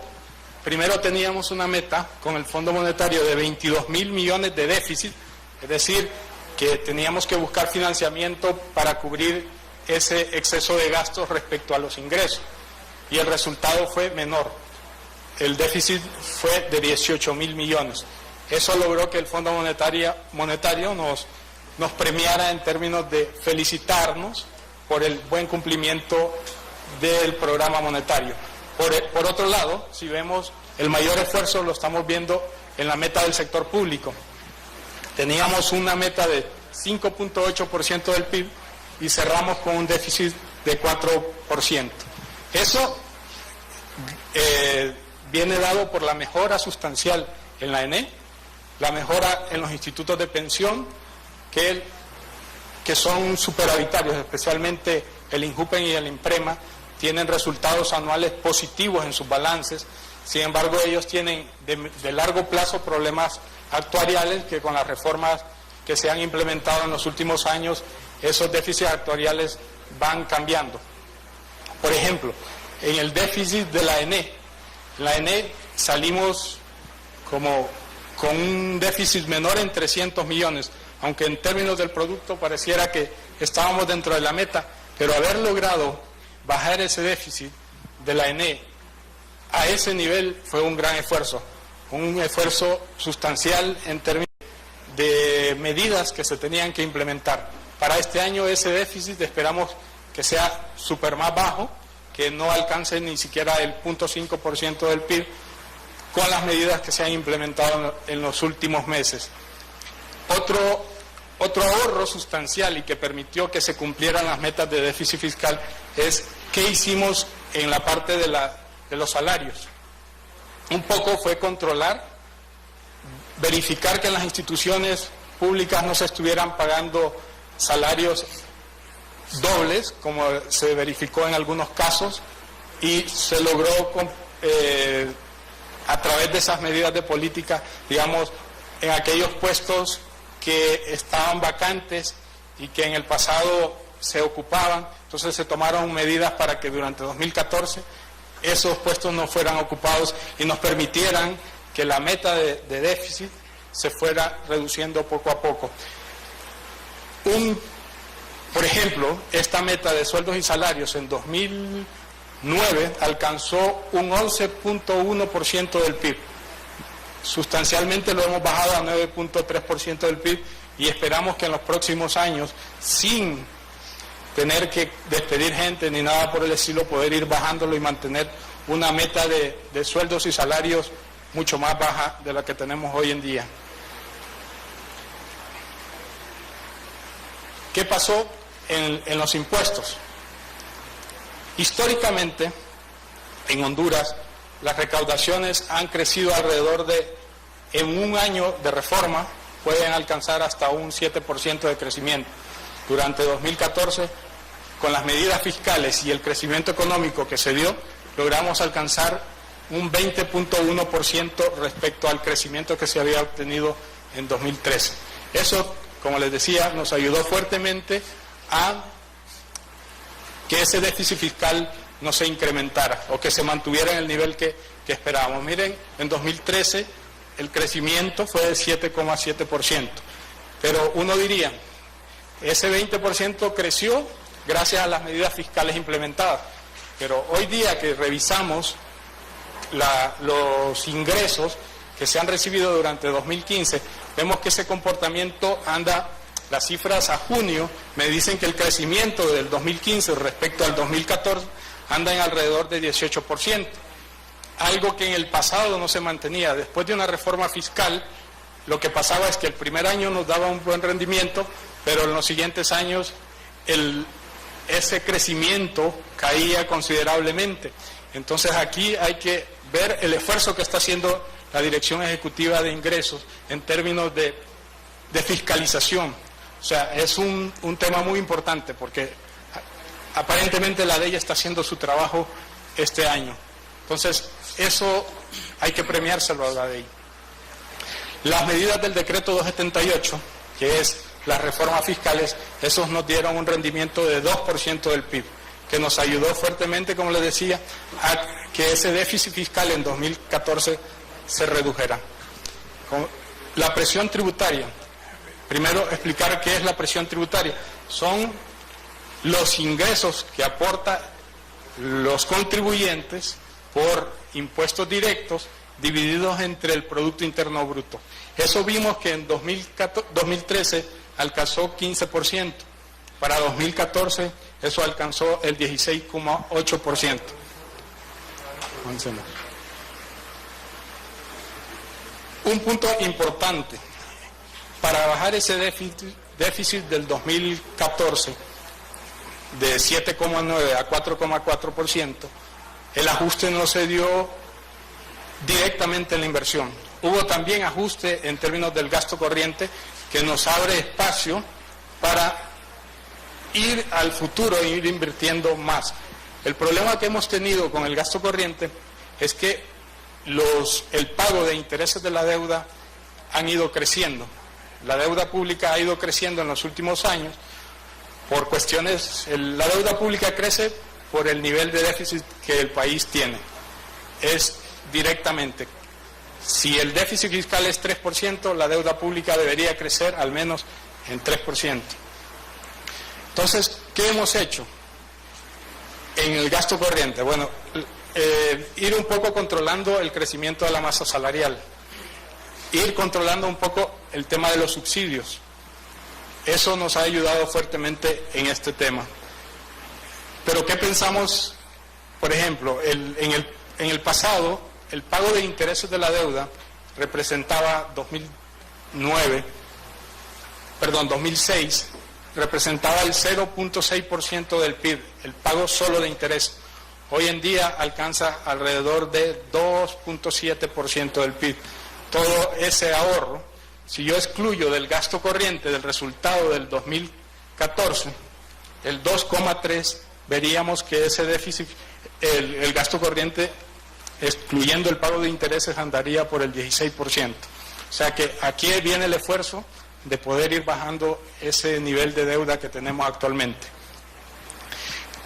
Primero teníamos una meta con el Fondo Monetario de 22.000 millones de déficit, es decir, que teníamos que buscar financiamiento para cubrir ese exceso de gastos respecto a los ingresos. Y el resultado fue menor. El déficit fue de 18.000 millones. Eso logró que el Fondo Monetario nos premiara en términos de felicitarnos por el buen cumplimiento del programa monetario. Por otro lado, si vemos, el mayor esfuerzo lo estamos viendo en la meta del sector público. Teníamos una meta de 5.8% del PIB y cerramos con un déficit de 4%. Eso viene dado por la mejora sustancial en la ENE, la mejora en los institutos de pensión, que son superavitarios, especialmente el INJUPEN y el INPREMA, tienen resultados anuales positivos en sus balances. Sin embargo, ellos tienen de largo plazo problemas actuariales que con las reformas que se han implementado en los últimos años, esos déficits actuariales van cambiando. Por ejemplo, en el déficit de la ENE salimos como con un déficit menor en 300 millones, aunque en términos del producto pareciera que estábamos dentro de la meta, pero haber logrado bajar ese déficit de la ENE a ese nivel fue un gran esfuerzo, un esfuerzo sustancial en términos de medidas que se tenían que implementar. Para este año ese déficit esperamos que sea súper más bajo, que no alcance ni siquiera el 0.5% del PIB, con las medidas que se han implementado en los últimos meses. Otro ahorro sustancial y que permitió que se cumplieran las metas de déficit fiscal es qué hicimos en la parte de los salarios. Un poco fue controlar, verificar que en las instituciones públicas no se estuvieran pagando salarios dobles, como se verificó en algunos casos, y se logró a través de esas medidas de política, digamos, en aquellos puestos que estaban vacantes y que en el pasado se ocupaban, entonces se tomaron medidas para que durante 2014 esos puestos no fueran ocupados y nos permitieran que la meta de déficit se fuera reduciendo poco a poco. Por ejemplo, esta meta de sueldos y salarios en 2009 alcanzó un 11.1% del PIB. Sustancialmente lo hemos bajado a 9.3% del PIB y esperamos que en los próximos años, sin tener que despedir gente ni nada por el estilo, poder ir bajándolo y mantener una meta de sueldos y salarios mucho más baja de la que tenemos hoy en día. ¿Qué pasó en los impuestos? Históricamente, en Honduras, las recaudaciones han crecido alrededor en un año de reforma, pueden alcanzar hasta un 7% de crecimiento. Durante 2014, con las medidas fiscales y el crecimiento económico que se dio, logramos alcanzar un 20.1% respecto al crecimiento que se había obtenido en 2013. Eso, como les decía, nos ayudó fuertemente a que ese déficit fiscal no se incrementara o que se mantuviera en el nivel que esperábamos. Miren, en 2013 el crecimiento fue de 7,7%, pero uno diría, ese 20% creció gracias a las medidas fiscales implementadas, pero hoy día que revisamos los ingresos que se han recibido durante 2015, vemos que ese comportamiento anda, las cifras a junio me dicen que el crecimiento del 2015 respecto al 2014 anda en alrededor de 18%, algo que en el pasado no se mantenía. Después de una reforma fiscal, lo que pasaba es que el primer año nos daba un buen rendimiento, pero en los siguientes años ese crecimiento caía considerablemente. Entonces aquí hay que ver el esfuerzo que está haciendo la Dirección Ejecutiva de Ingresos en términos de fiscalización. O sea, es un tema muy importante porque aparentemente la ley está haciendo su trabajo este año. Entonces, eso hay que premiárselo a la ley. Las medidas del decreto 278, que es las reformas fiscales, esos nos dieron un rendimiento de 2% del PIB, que nos ayudó fuertemente, como les decía, a que ese déficit fiscal en 2014 se redujera. La presión tributaria. Primero, explicar qué es la presión tributaria. Son los ingresos que aportan los contribuyentes por impuestos directos divididos entre el Producto Interno Bruto. Eso vimos que en 2013 alcanzó 15%. Para 2014 eso alcanzó el 16,8%. Un punto importante, para bajar ese déficit del 2014 de 7,9 a 4,4%, el ajuste no se dio directamente en la inversión. Hubo también ajuste en términos del gasto corriente que nos abre espacio para ir al futuro e ir invirtiendo más. El problema que hemos tenido con el gasto corriente es que el pago de intereses de la deuda han ido creciendo. La deuda pública ha ido creciendo en los últimos años por cuestiones, la deuda pública crece por el nivel de déficit que el país tiene. Es directamente, si el déficit fiscal es 3%, la deuda pública debería crecer al menos en 3%. Entonces, ¿qué hemos hecho en el gasto corriente? Bueno, ir un poco controlando el crecimiento de la masa salarial, ir controlando un poco el tema de los subsidios. Eso nos ha ayudado fuertemente en este tema. Pero ¿qué pensamos? Por ejemplo, en el pasado, el pago de intereses de la deuda representaba 2006, representaba el 0.6% del PIB, el pago solo de interés. Hoy en día alcanza alrededor de 2.7% del PIB. Todo ese ahorro, si yo excluyo del gasto corriente del resultado del 2014, el 2,3%, veríamos que ese déficit, el gasto corriente, excluyendo el pago de intereses, andaría por el 16%. O sea que aquí viene el esfuerzo de poder ir bajando ese nivel de deuda que tenemos actualmente.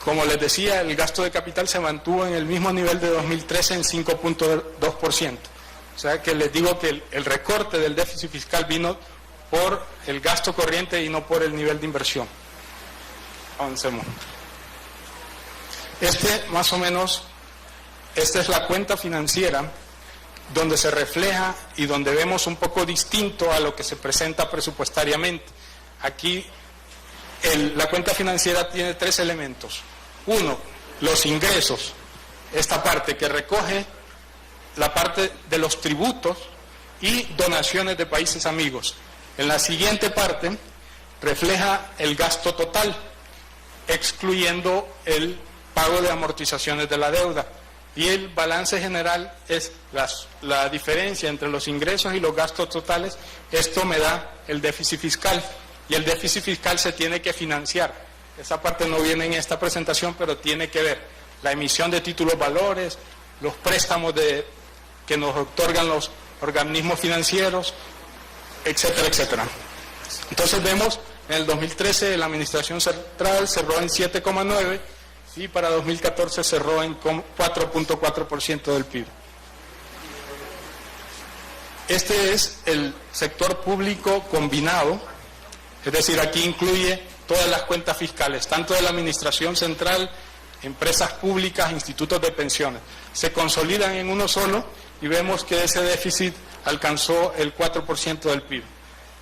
Como les decía, el gasto de capital se mantuvo en el mismo nivel de 2013 en 5.2%. O sea que les digo que el recorte del déficit fiscal vino por el gasto corriente y no por el nivel de inversión. Avancemos. Más o menos, esta es la cuenta financiera donde se refleja y donde vemos un poco distinto a lo que se presenta presupuestariamente. Aquí la cuenta financiera tiene 3 elementos. Uno, los ingresos, esta parte que recoge la parte de los tributos y donaciones de países amigos. En la siguiente parte refleja el gasto total, excluyendo el pago de amortizaciones de la deuda. Y el balance general es la diferencia entre los ingresos y los gastos totales. Esto me da el déficit fiscal, y el déficit fiscal se tiene que financiar. Esa parte no viene en esta presentación, pero tiene que ver la emisión de títulos valores, los préstamos que nos otorgan los organismos financieros, etcétera, etcétera. Entonces vemos, en el 2013 la administración central cerró en 7,9%, y para 2014 cerró en 4.4% del PIB. Este es el sector público combinado, es decir, aquí incluye todas las cuentas fiscales, tanto de la administración central, empresas públicas, institutos de pensiones. Se consolidan en uno solo y vemos que ese déficit alcanzó el 4% del PIB.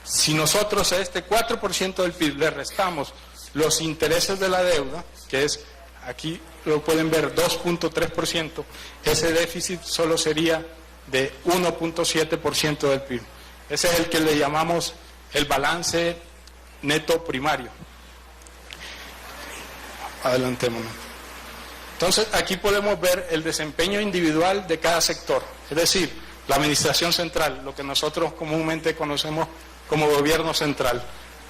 Si nosotros a este 4% del PIB le restamos los intereses de la deuda, que es, aquí lo pueden ver, 2.3%, ese déficit solo sería de 1.7% del PIB. Ese es el que le llamamos el balance neto primario. Adelantémonos. Entonces, aquí podemos ver el desempeño individual de cada sector, es decir, la administración central, lo que nosotros comúnmente conocemos como gobierno central.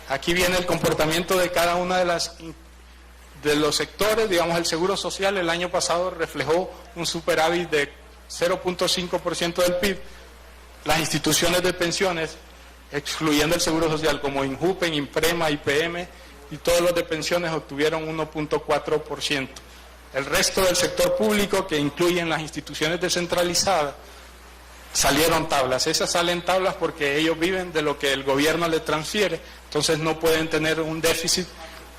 Aquí viene el comportamiento de cada una de los sectores. Digamos, el Seguro Social el año pasado reflejó un superávit de 0.5% del PIB. Las instituciones de pensiones excluyendo el Seguro Social, como INJUPEN, IMPREMA, IPM y todos los de pensiones obtuvieron 1.4%. El resto del sector público, que incluyen las instituciones descentralizadas, salieron tablas. Esas salen tablas porque ellos viven de lo que el gobierno les transfiere, entonces no pueden tener un déficit,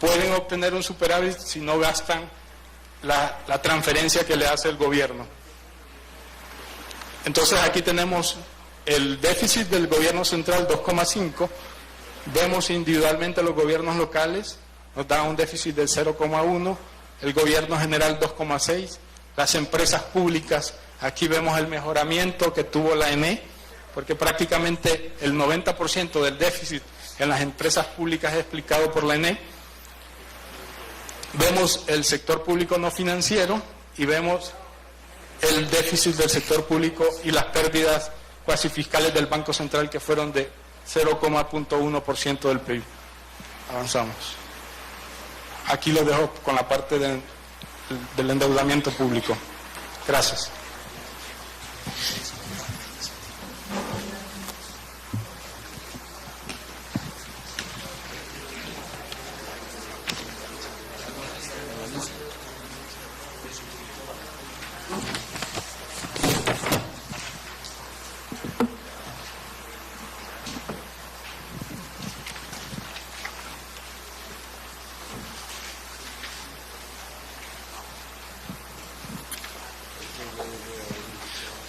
pueden obtener un superávit si no gastan la transferencia que le hace el gobierno. Entonces aquí tenemos el déficit del gobierno central 2,5, vemos individualmente los gobiernos locales, nos da un déficit del 0,1, el gobierno general 2,6, las empresas públicas, aquí vemos el mejoramiento que tuvo la ENE, porque prácticamente el 90% del déficit en las empresas públicas es explicado por la ENE. Vemos el sector público no financiero y vemos el déficit del sector público y las pérdidas cuasi fiscales del Banco Central, que fueron de 0,1% del PIB. Avanzamos. Aquí lo dejo con la parte del endeudamiento público. Gracias.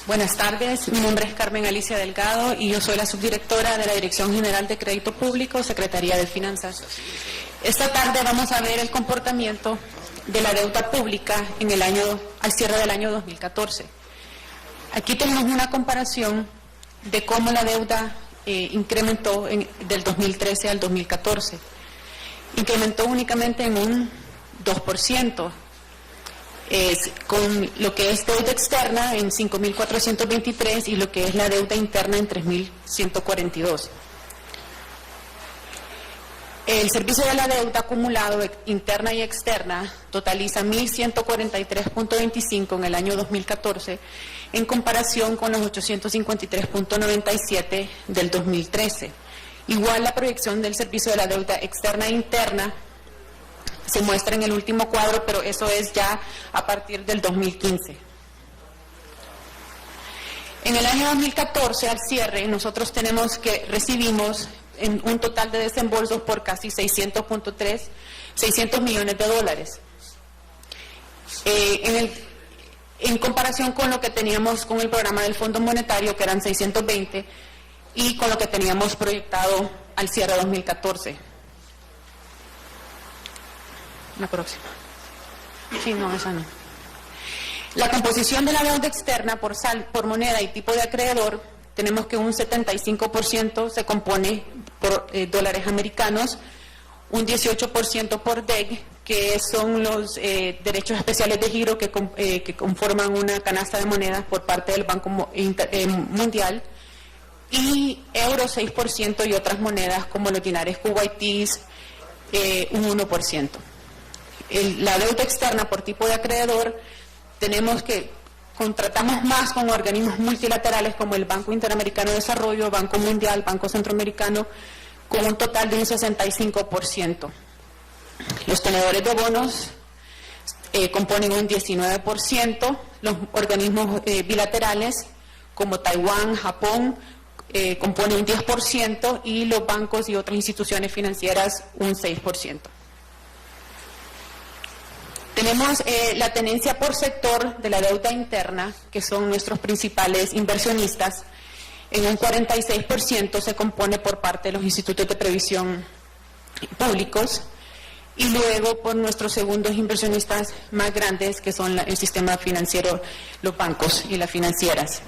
Buenas tardes, mi nombre es Carmen Alicia Delgado y yo soy la subdirectora de la Dirección General de Crédito Público, Secretaría de Finanzas. Esta tarde vamos a ver el comportamiento de la deuda pública al cierre del año 2014. Aquí tenemos una comparación de cómo la deuda incrementó del 2013 al 2014. Incrementó únicamente en un 2%. Con lo que es deuda externa en 5.423 y lo que es la deuda interna en 3.142. El servicio de la deuda acumulado interna y externa totaliza 1.143.25 en el año 2014 en comparación con los 853.97 del 2013. Igual la proyección del servicio de la deuda externa e interna se muestra en el último cuadro, pero eso es ya a partir del 2015. En el año 2014, al cierre, nosotros recibimos en un total de desembolsos por casi 600 millones de dólares. En comparación con lo que teníamos con el programa del Fondo Monetario, que eran 620, y con lo que teníamos proyectado al cierre de 2014. La próxima. Sí, no, esa no. La composición de la deuda externa por moneda y tipo de acreedor, tenemos que un 75% se compone por dólares americanos, un 18% por DEG, que son los derechos especiales de giro que conforman una canasta de monedas por parte del Banco Mundial, y euro 6% y otras monedas como los dinares kuwaitíes, un 1%. La deuda externa por tipo de acreedor, contratamos más con organismos multilaterales como el Banco Interamericano de Desarrollo, Banco Mundial, Banco Centroamericano, con un total de un 65%. Los tenedores de bonos componen un 19%, los organismos bilaterales como Taiwán, Japón, componen un 10% y los bancos y otras instituciones financieras un 6%. Tenemos la tenencia por sector de la deuda interna, que son nuestros principales inversionistas. En un 46% se compone por parte de los institutos de previsión públicos y luego por nuestros segundos inversionistas más grandes, que son el sistema financiero, los bancos y las financieras.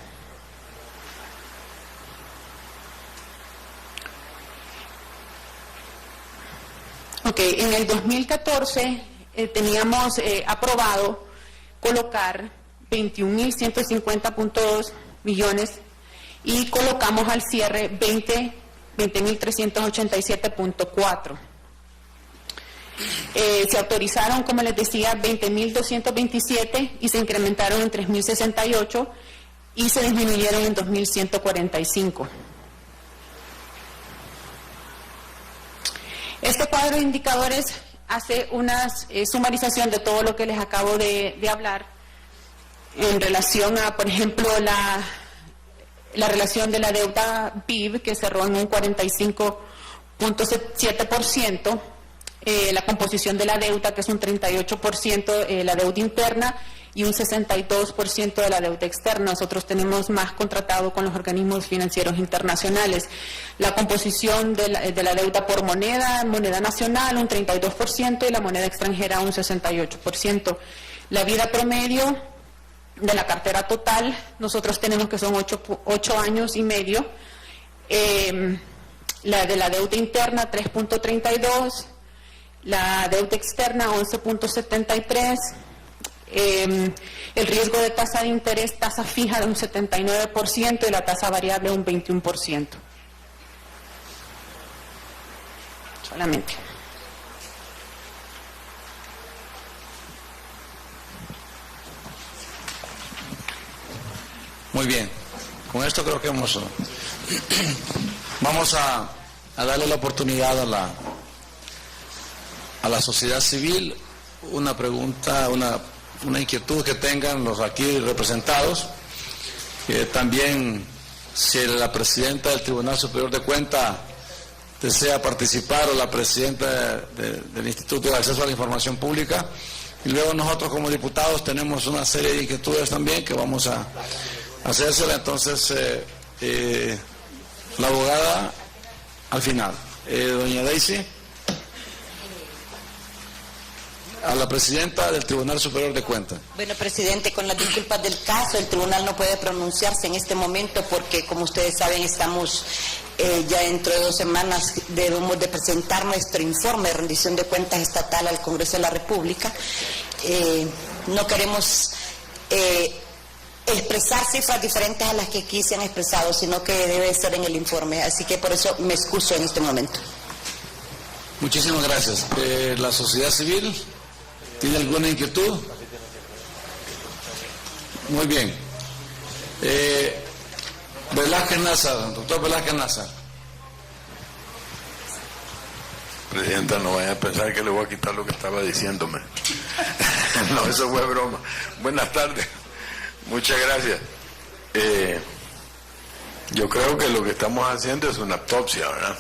En el 2014... teníamos aprobado colocar 21.150.2 millones y colocamos al cierre 20.387.4. Se autorizaron, como les decía, 20.227 y se incrementaron en 3.068 y se disminuyeron en 2.145. Este cuadro de indicadores hace una sumarización de todo lo que les acabo de hablar en relación a, por ejemplo, la relación de la deuda PIB, que cerró en un 45.7%, la composición de la deuda, que es un 38%, la deuda interna, y un 62% de la deuda externa. Nosotros tenemos más contratado con los organismos financieros internacionales. La composición de la deuda por moneda nacional, un 32%, y la moneda extranjera, un 68%. La vida promedio de la cartera total, nosotros tenemos que son 8 años y medio. La de la deuda interna, 3.32, la deuda externa, 11.73, el riesgo de tasa de interés, tasa fija de un 79%, y la tasa variable un 21%. Solamente. Muy bien, con esto creo que vamos a darle la oportunidad a la sociedad civil, una pregunta, una inquietud que tengan los aquí representados. También, si la presidenta del Tribunal Superior de Cuentas desea participar, o la presidenta del Instituto de Acceso a la Información Pública, y luego nosotros como diputados tenemos una serie de inquietudes también que vamos a hacérsela. Entonces, la abogada al final. Doña Daisy, a la presidenta del Tribunal Superior de Cuentas. Bueno, presidente, con las disculpas del caso, el tribunal no puede pronunciarse en este momento porque, como ustedes saben, estamos ya dentro de 2 semanas, debemos de presentar nuestro informe de rendición de cuentas estatal al Congreso de la República. No queremos expresar cifras diferentes a las que aquí se han expresado, sino que debe ser en el informe. Así que por eso me excuso en este momento. Muchísimas gracias. ¿La sociedad civil tiene alguna inquietud? Muy bien. Velázquez Nazar, doctor Velázquez Nazar. Presidenta, no vaya a pensar que le voy a quitar lo que estaba diciéndome. No, eso fue broma. Buenas tardes. Muchas gracias. Yo creo que lo que estamos haciendo es una autopsia, ¿verdad?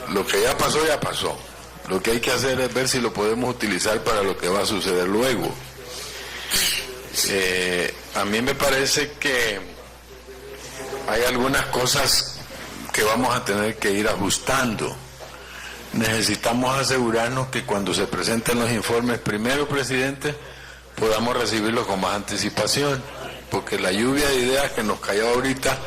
Lo que ya pasó, ya pasó. Lo que hay que hacer es ver si lo podemos utilizar para lo que va a suceder luego. A mí me parece que hay algunas cosas que vamos a tener que ir ajustando. Necesitamos asegurarnos que cuando se presenten los informes, primero, presidente, podamos recibirlos con más anticipación, porque la lluvia de ideas que nos cayó ahorita